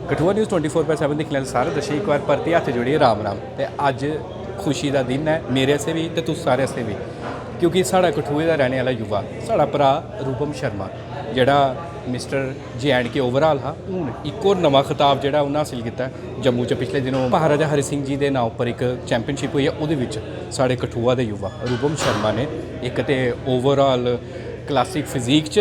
Kathua news 24/7 दिक्खने आह्ले सारे दर्शक एक बार परतियै हत्थ जोड़िए राम राम। ते अज्ज खुशी का दिन है मेरे आस्तै भी ते तुस सारे आस्तै भी, क्योंकि साढ़ा कठुए का रहने वाला युवा साढ़ा भरा रूपम शर्मा जेह्ड़ा मिस्टर JNK ओवरऑल हा, हूँ एक होर नवा खिताब जेह्ड़ा उन्नै हासिल किया जम्मू च पिछले दिनों महाराजा हरि सिंह जी के नाम पर एक चैंपियनशिप हुई है, उहदे विच साढ़े कठुआ के युवा रूपम शर्मा ने एक तो ओवरऑल क्लासिक फिजीक च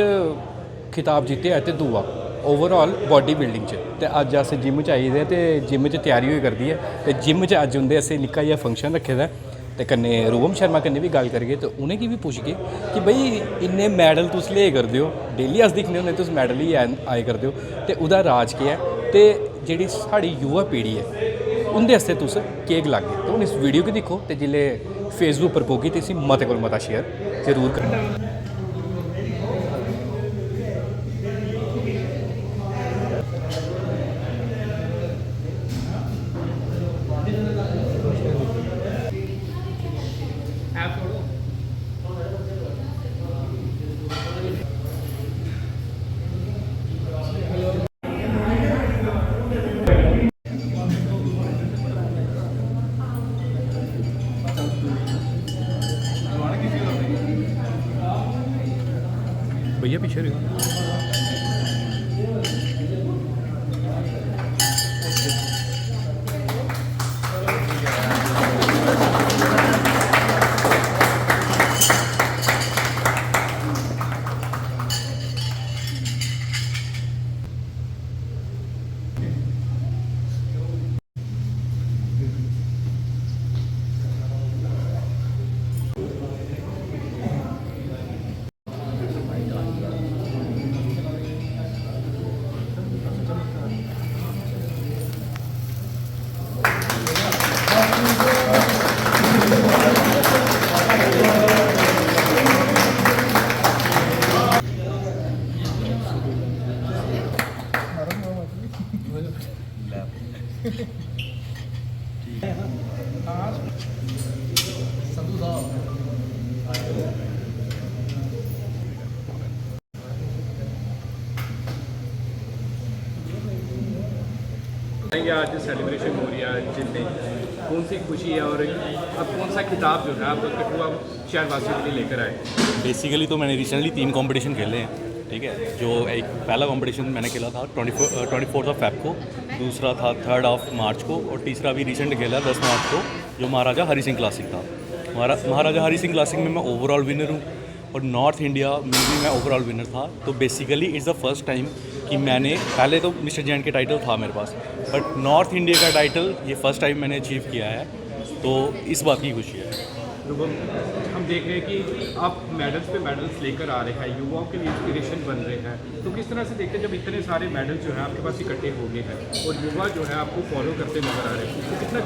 खिताब जित्तेआ ते दूआ ओवरऑल बॉडी बिल्डिंग च। ते अज्ज अस जिम च आई दे ते जिम च त्यारी होई करदी है ते जिम च अज्ज उंदे असें निक्का जिहा फंक्शन रखे दा है ते कन्नै रूपम शर्मा कन्नै भी गल करगे ते उ'नेंगी भी पुछगे कि बई इन्ने मैडल तुस ले करदे हो, डेली अस दिक्खने होन्ने तुस मैडल ही आए करदे हो, ते ओह्दा राज केह् है ते जेह्ड़ी साढ़ी युवा पीढ़ी है उंदे आस्तै तुस केह् गलागे। तो हून इस वीडियो गी दिक्खो ते जिल्लै फेसबुक पर पौगी ते इसी मते कोला मता शेयर जरूर करना। भैया पीछे रहो। आज सेलिब्रेशन हो रही है जिसमें कौन सी खुशी है और अब कौन सा खिताब जो है आप कठुआ शहर वासियों के लिए लेकर आए? बेसिकली तो मैंने रिसेंटली 3 कंपटीशन खेले हैं, ठीक है। जो एक पहला कंपटीशन मैंने खेला था 24 फेब को, दूसरा था 3 मार्च को और तीसरा भी रिसेंट खेला 10 मार्च को जो महाराजा हरि सिंह क्लासिक था। महाराजा हरि सिंह क्लासिक में मैं ओवरऑल विनर हूँ और नॉर्थ इंडिया में भी मैं ओवरऑल विनर था। तो basically it's the first time कि मैंने, पहले तो मिस्टर JNK टाइटल था मेरे पास, बट नॉर्थ इंडिया का टाइटल ये फर्स्ट टाइम मैंने अचीव किया है, तो इस बात की खुशी है। हम देख रहे हैं कि आप मेडल्स पे मेडल्स लेकर आ रहे हैं, युवाओं के लिए इंस्पिरेशन बन रहे हैं, तो किस तरह से देखते हैं जब इतने सारे मेडल जो है आपके पास इकट्ठे हो गए हैं और युवा जो है आपको फॉलो करते नजर आ रहे हैं, तो कितना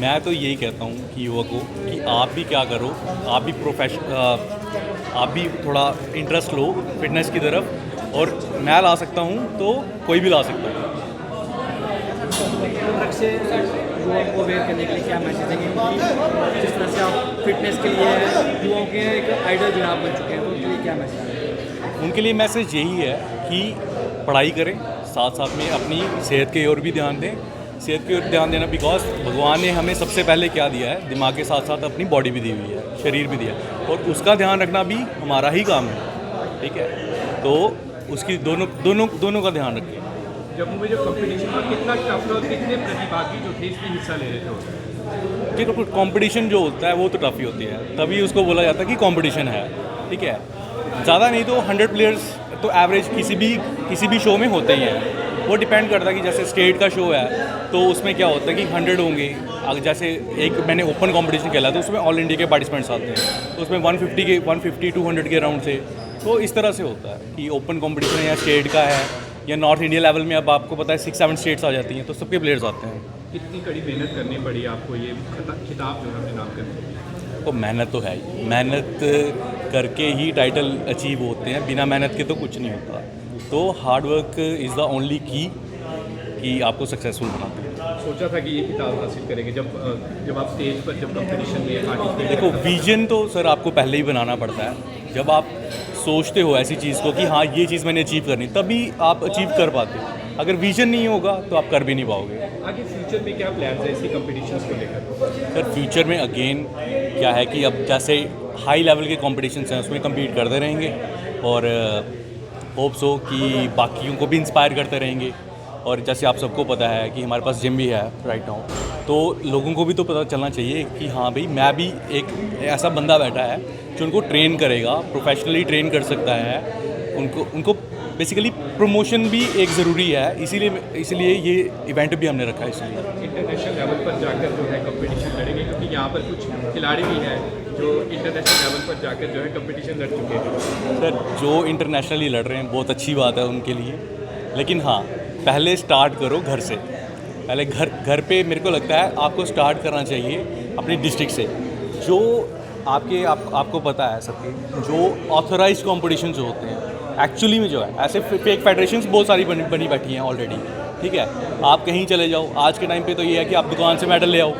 मैं तो यही कहता हूँ कि युवा को कि आप भी क्या करो, आप भी थोड़ा इंटरेस्ट लो फिटनेस की तरफ, और मैं ला सकता हूँ तो कोई भी ला सकता है। से युवाओं को अवेयर करने के लिए क्या मैसेज देंगे? जिस तरह से आप फिटनेस के लिए युवाओं के एक आइडल जो आप बन चुके हैं, तो उनके लिए क्या मैसेज है? उनके लिए मैसेज यही है कि पढ़ाई करें, साथ साथ में अपनी सेहत की ओर भी ध्यान दें। सेहत की ओर ध्यान देना बिकॉज भगवान ने हमें सबसे पहले क्या दिया है, दिमाग के साथ साथ अपनी बॉडी भी दी हुई है, शरीर भी दिया है, और उसका ध्यान रखना भी हमारा ही काम है, ठीक है। तो उसकी दोनों का ध्यान रखें। जम्मू में जो कंपटीशन था कितना टफ था, कितने प्रतिभागी जो थे इसमें हिस्सा ले रहे थे? देखो कंपटीशन जो होता है वो तो टफ ही होती है, तभी उसको बोला जाता है कि कंपटीशन है, ठीक है। ज़्यादा नहीं तो 100 प्लेयर्स तो एवरेज किसी भी शो में होते ही हैं। वो डिपेंड करता है कि जैसे स्टेट का शो है तो उसमें क्या होता है कि 100 होंगे। अगर जैसे एक मैंने ओपन कंपटीशन खेला तो उसमें ऑल इंडिया के पार्टिसिपेंट्स आते हैं, तो उसमें 150 200 के राउंड से, तो इस तरह से होता है कि ओपन कंपटीशन है या स्टेट का है या नॉर्थ इंडिया लेवल में अब आपको पता है 6-7 स्टेट्स आ जाती हैं, तो सबके प्लेयर्स आते हैं। कितनी कड़ी मेहनत करनी पड़ी आपको ये खिताब जो है अपने नाम करने? तो मेहनत तो है ही, मेहनत करके ही टाइटल अचीव होते हैं, बिना मेहनत के तो कुछ नहीं होता। तो hard work is the only की कि आपको सक्सेसफुल बनाते हैं। सोचा था कि ये खिताब हासिल करेंगे जब आप स्टेज पर जब कंपटीशन में पार्टिसिपेट? देखो विजन तो सर आपको पहले ही बनाना पड़ता है। जब आप सोचते हो ऐसी चीज़ को कि हाँ ये चीज़ मैंने अचीव करनी, तभी आप अचीव कर पाते हो। अगर विजन नहीं होगा तो आप कर भी नहीं पाओगे। आगे फ्यूचर में क्या प्लान है इसी कंपटीशंस को लेकर? सर फ्यूचर में अगेन क्या है कि अब जैसे हाई लेवल के कॉम्पिटिशन्स हैं उसमें कम्पीट करते रहेंगे और होप्स हो कि बाकियों को भी इंस्पायर करते रहेंगे। और जैसे आप सबको पता है कि हमारे पास जिम भी है राइट नाउ, तो लोगों को भी तो पता चलना चाहिए कि हाँ भाई मैं भी एक ऐसा बंदा बैठा है जो उनको ट्रेन करेगा, प्रोफेशनली ट्रेन कर सकता है। उनको बेसिकली प्रमोशन भी एक ज़रूरी है, इसीलिए ये इवेंट भी हमने रखा है। इसलिए इंटरनेशनल लेवल पर जाकर जो है कंपटीशन लड़ेंगे, क्योंकि यहाँ पर कुछ खिलाड़ी भी हैं जो इंटरनेशनल लेवल पर जाकर जो है कंपटीशन लड़ चुके हैं। सर जो इंटरनेशनली लड़ रहे हैं बहुत अच्छी बात है उनके लिए, लेकिन हाँ पहले स्टार्ट करो घर से। पहले घर पे मेरे को लगता है आपको स्टार्ट करना चाहिए अपनी डिस्ट्रिक्ट से। जो आपको पता है सबके जो ऑथराइज कॉम्पिटिशन जो होते हैं एक्चुअली में जो है, ऐसे फेक फेडरेशंस बहुत सारी बनी बैठी हैं ऑलरेडी। ठीक है, आप कहीं चले जाओ, आज के टाइम पे तो ये है कि आप दुकान से मेडल ले आओ,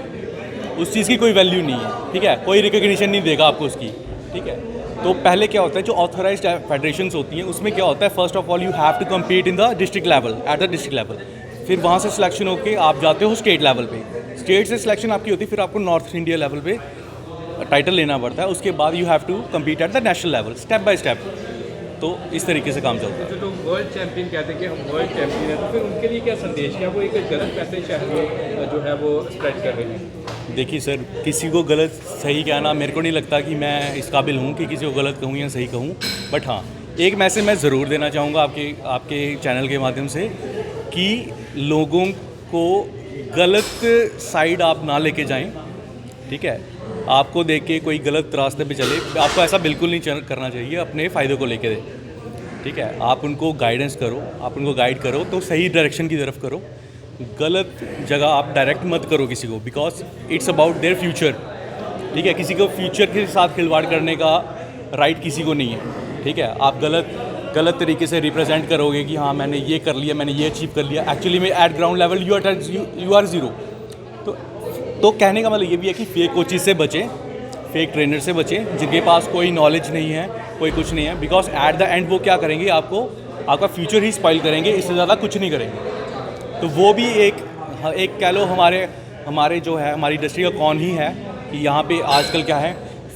उस चीज़ की कोई वैल्यू नहीं है। ठीक है, कोई रिकग्निशन नहीं देगा आपको उसकी। ठीक है, तो पहले क्या होता है जो ऑथराइज्ड फेडरेशंस होती हैं उसमें क्या होता है, first of all you have to compete in the district level, at the district level. फिर वहाँ से सिलेक्शन होकर आप जाते हो स्टेट लेवल पे, स्टेट से सिलेक्शन आपकी होती है, फिर आपको नॉर्थ इंडिया लेवल पे टाइटल लेना पड़ता है। उसके बाद you have to compete at the national level, step by step. तो इस तरीके से काम चलता है। जो लोग वर्ल्ड चैंपियन कहते हैं कि हम वर्ल्ड चैंपियन हैं, तो फिर उनके लिए क्या संदेश, क्या वो एक गलत मैसेज शहर में जो है वो स्प्रेड कर रहे हैं? देखिए सर, किसी को गलत सही कहना मेरे को नहीं लगता कि मैं इस काबिल हूँ कि किसी को गलत कहूँ या सही कहूँ। बट हाँ, एक मैसेज मैं ज़रूर देना चाहूँगा आपके चैनल के माध्यम से कि लोगों को गलत साइड आप ना लेके जाएं। ठीक है, आपको देख के कोई गलत रास्ते पे चले, आपको ऐसा बिल्कुल नहीं करना चाहिए। अपने फ़ायदे को लेके ठीक है, आप उनको गाइडेंस करो, आप उनको गाइड करो तो सही डायरेक्शन की तरफ करो। गलत जगह आप डायरेक्ट मत करो किसी को, because it's about their future. ठीक है, किसी को फ्यूचर के साथ खिलवाड़ करने का राइट किसी को नहीं है। ठीक है, आप गलत तरीके से रिप्रेजेंट करोगे कि हाँ मैंने ये कर लिया, मैंने ये अचीव कर लिया, एक्चुअली में at ground level you are zero. तो कहने का मतलब ये भी है कि फेक कोचेज से बचें, फेक ट्रेनर से बचें जिनके पास कोई नॉलेज नहीं है, कोई कुछ नहीं है। बिकॉज एट द एंड वो क्या करेंगे, आपका फ्यूचर ही स्पॉइल करेंगे, इससे ज़्यादा कुछ नहीं करेंगे। तो वो भी एक कह लो हमारे जो है हमारी इंडस्ट्री का कौन ही है कि यहाँ पे आजकल क्या है,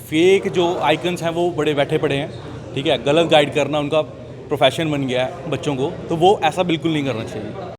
फेक जो आइकन्स हैं वो बड़े बैठे पड़े हैं। ठीक है, गलत गाइड करना उनका प्रोफेशन बन गया है बच्चों को, तो वो ऐसा बिल्कुल नहीं करना चाहिए।